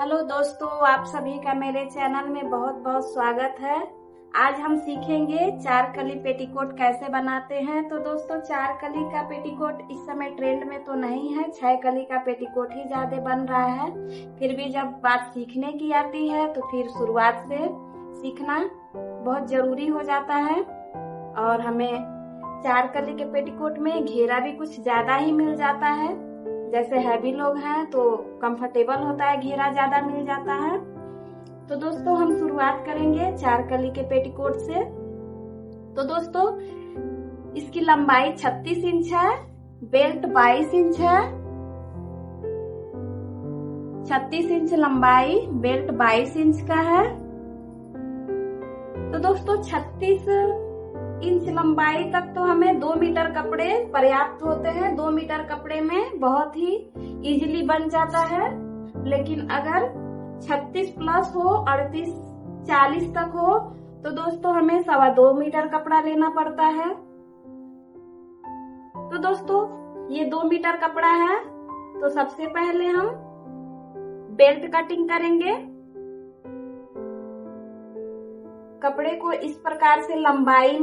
Hello दोस्तों, आप सभी का मेरे चैनल में बहुत बहुत स्वागत है। आज हम सीखेंगे चार कली पेटीकोट कैसे बनाते हैं। तो दोस्तों, चार कली का पेटीकोट इस समय ट्रेंड में तो नहीं है, 6 कली का पेटीकोट ही ज्यादा बन रहा है। फिर भी जब बात सीखने की आती है तो फिर शुरुआत से सीखना बहुत जरूरी हो जाता है। और हमें चार कली के पेटीकोट में घेरा भी कुछ ज्यादा ही मिल जाता है। जैसे हैवी लोग हैं तो कंफर्टेबल होता है, घेरा ज्यादा मिल जाता है। तो दोस्तों, हम शुरुआत करेंगे चार कली के पेटीकोट से। तो दोस्तों, इसकी लंबाई 36 इंच है, बेल्ट 22 इंच है। 36 इंच लंबाई, बेल्ट 22 इंच का है। तो दोस्तों, 36 इंच लंबाई तक तो हमें 2 मीटर कपड़े पर्याप्त होते हैं। 2 मीटर कपड़े में बहुत ही इजीली बन जाता है। लेकिन अगर 36 प्लस हो, 38 40 तक हो तो दोस्तों हमें 2.25 मीटर कपड़ा लेना पड़ता है। तो दोस्तों, ये 2 मीटर कपड़ा है। तो सबसे पहले हम बेल्ट कटिंग करेंगे। कपड़े को इस प्रकार से लंबाई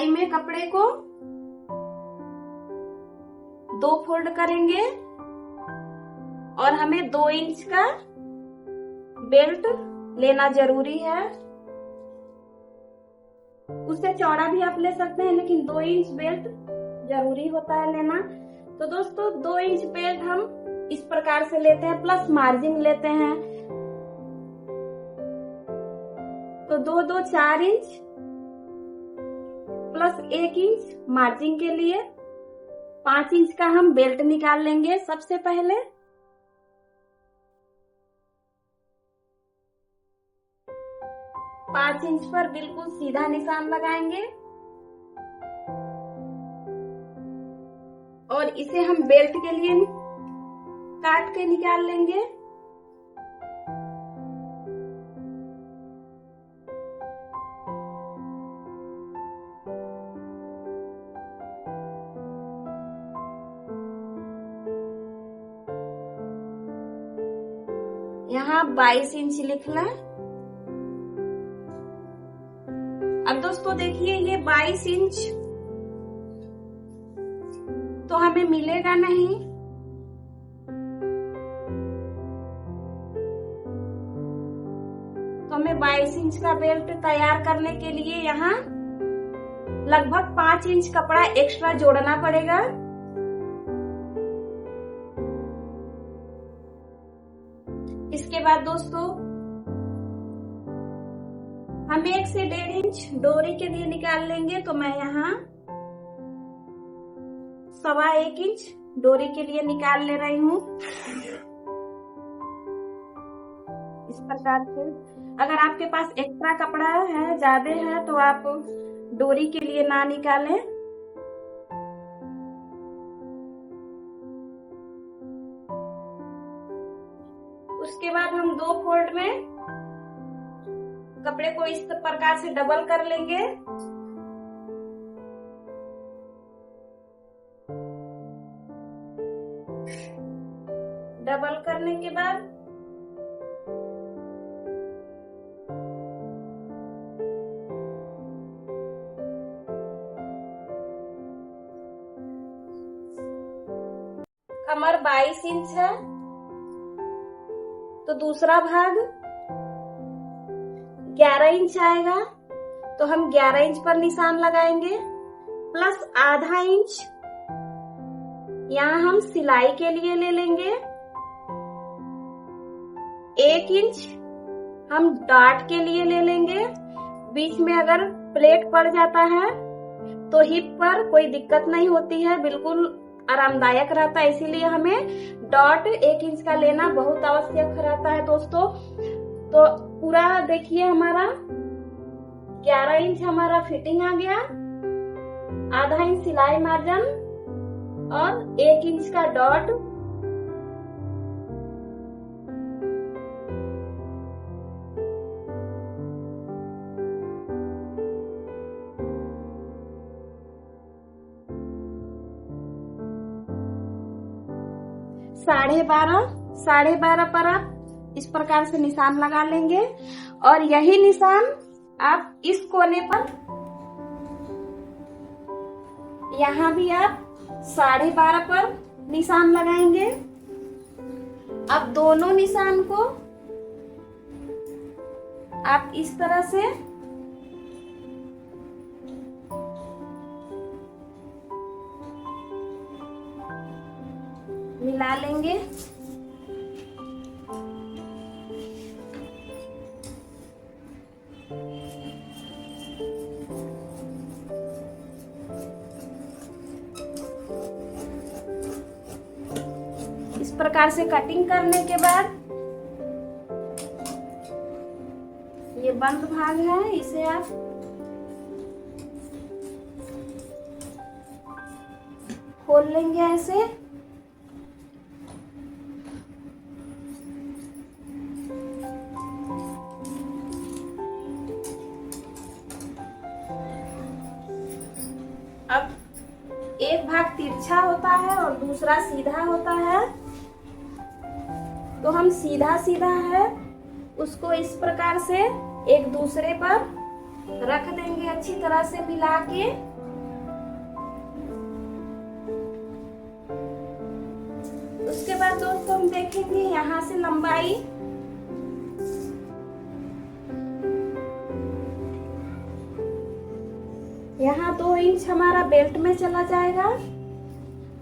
में कपड़े को 2 फोल्ड करेंगे और हमें 2 इंच का बेल्ट लेना जरूरी है। उससे चौड़ा भी आप ले सकते हैं, लेकिन 2 इंच बेल्ट जरूरी होता है लेना। तो दोस्तों, 2 इंच बेल्ट हम इस प्रकार से लेते हैं, प्लस मार्जिन लेते हैं। तो 2 4 इंच प्लस 1 इंच मार्जिन के लिए 5 इंच का हम बेल्ट निकाल लेंगे। सबसे पहले 5 इंच पर बिल्कुल सीधा निशान लगाएंगे और इसे हम बेल्ट के लिए काट के निकाल लेंगे। यहाँ 22 इंच लिख लें। अब दोस्तों देखिए, ये 22 इंच तो हमें मिलेगा नहीं। तो हमें 22 इंच का बेल्ट तैयार करने के लिए यहाँ लगभग 5 इंच कपड़ा एक्स्ट्रा जोड़ना पड़ेगा। इसके बाद दोस्तों, हम 1 से 1.5 इंच डोरी के लिए निकाल लेंगे। तो मैं यहाँ 1.25 इंच डोरी के लिए निकाल ले रही हूँ। इस प्रकार से अगर आपके पास एक्स्ट्रा कपड़ा है, ज्यादा है, तो आप डोरी के लिए ना निकालें। उसके बाद हम 2 फोल्ड में कपड़े को इस प्रकार से डबल कर लेंगे। डबल करने के बाद कमर 22 इंच है, तो दूसरा भाग 11 इंच आएगा। तो हम 11 इंच पर निशान लगाएंगे, प्लस आधा इंच यहाँ हम सिलाई के लिए ले लेंगे। 1 इंच हम डॉट के लिए ले लेंगे। बीच में अगर प्लेट पड़ जाता है तो हिप पर कोई दिक्कत नहीं होती है, बिल्कुल आरामदायक रहता है। इसीलिए हमें डॉट 1 इंच का लेना बहुत आवश्यक रहता है दोस्तों। तो पूरा देखिए, हमारा 11 इंच हमारा फिटिंग आ गया, आधा इंच सिलाई मार्जिन और 1 इंच का डॉट। साढ़े 12 12.5 पर आप इस प्रकार से निशान लगा लेंगे और यही निशान आप इस कोने पर यहाँ भी आप 12.5 पर निशान लगाएंगे। अब दोनों निशान को आप इस तरह से मिला लेंगे। इस प्रकार से कटिंग करने के बाद ये बंद भाग है, इसे आप खोल लेंगे ऐसे। अब एक भाग तिरछा होता है और दूसरा सीधा होता है, तो हम सीधा सीधा है उसको इस प्रकार से एक दूसरे पर रख देंगे अच्छी तरह से मिला के। उसके बाद दोस्तों हम देखेंगे यहाँ से लंबाई यहाँ 2 इंच हमारा बेल्ट में चला जाएगा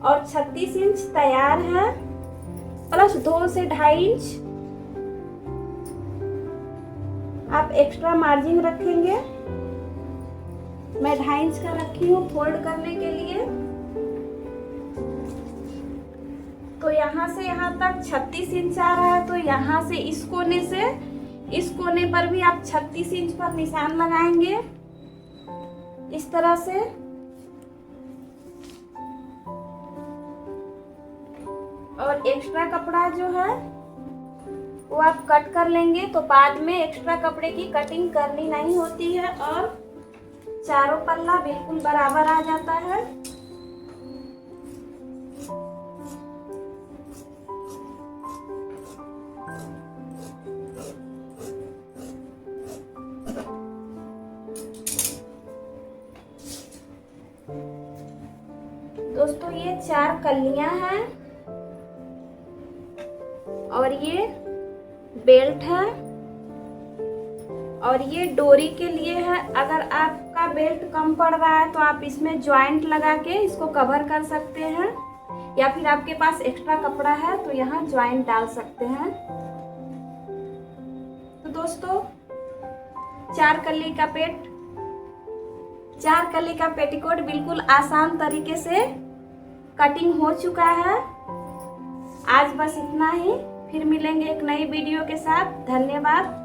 और 36 इंच तैयार है, प्लस 2 से 2.5 इंच आप एक्स्ट्रा मार्जिन रखेंगे। मैं 2.5 इंच का रखी हूँ फोल्ड करने के लिए। तो यहाँ से यहाँ तक 36 इंच आ रहा है, तो यहाँ से इस कोने पर भी आप 36 इंच पर निशान लगाएंगे इस तरह से। और एक्स्ट्रा कपड़ा जो है वो आप कट कर लेंगे, तो बाद में एक्स्ट्रा कपड़े की कटिंग करनी नहीं होती है और चारों पल्ला बिल्कुल बराबर आ जाता है। दोस्तों ये 4 कलियां हैं और ये बेल्ट है और ये डोरी के लिए है। अगर आपका बेल्ट कम पड़ रहा है तो आप इसमें जॉइंट लगा के इसको कवर कर सकते हैं, या फिर आपके पास एक्स्ट्रा कपड़ा है तो यहाँ जॉइंट डाल सकते हैं। तो दोस्तों 4 कली का पेटीकोट बिल्कुल आसान तरीके से कटिंग हो चुका है। आज बस इतना ही, फिर मिलेंगे एक नई वीडियो के साथ। धन्यवाद।